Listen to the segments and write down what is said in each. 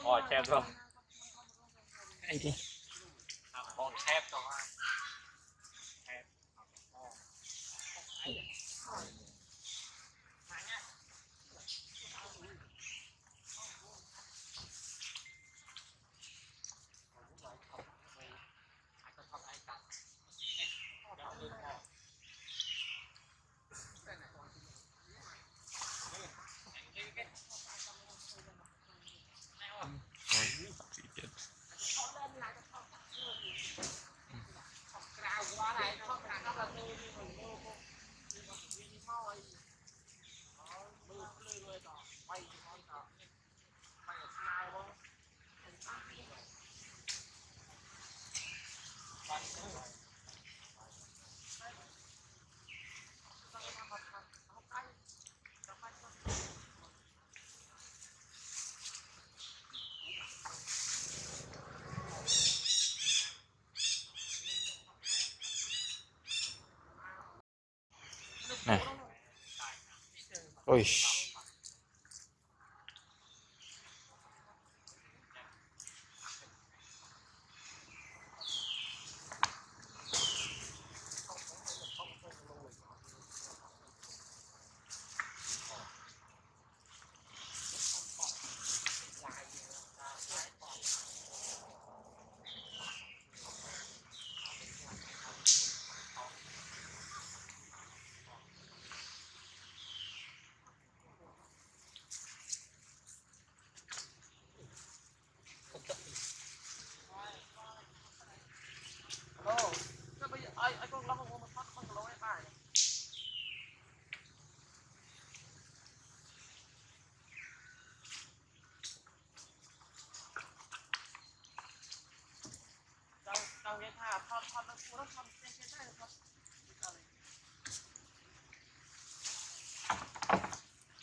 Ôi chém rồi. Ai đi. Con chém rồi. Này. Ôi.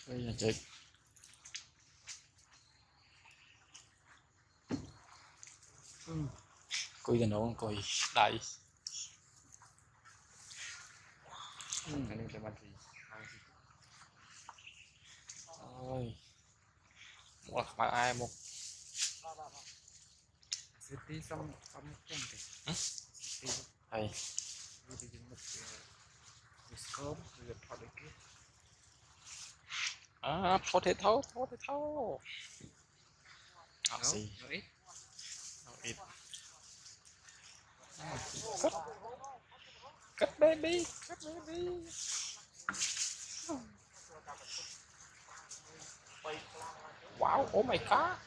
Đây là chị. Coi cái nó coi đại. Anh em sẽ làm gì? Ôi. Một bạn ai một. City xong xong cái gì? Đây. Đi đi một sớm rồi thoát được cái. À, potato. Học gì? Nó ít. Cất. Cất baby. Wow, oh my god.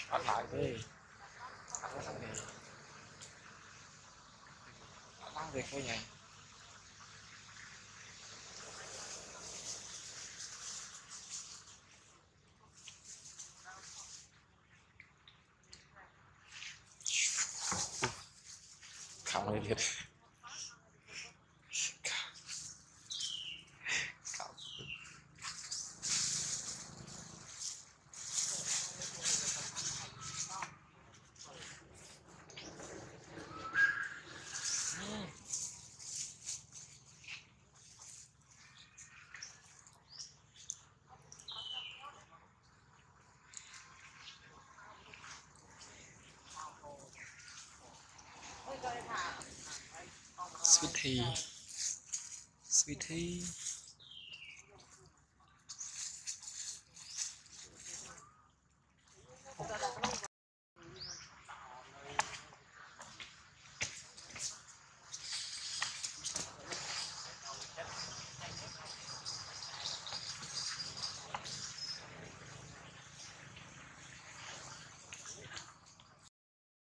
Bắt lại đi. Mang về coi nhỉ. Không lên thiệt. Sweetie.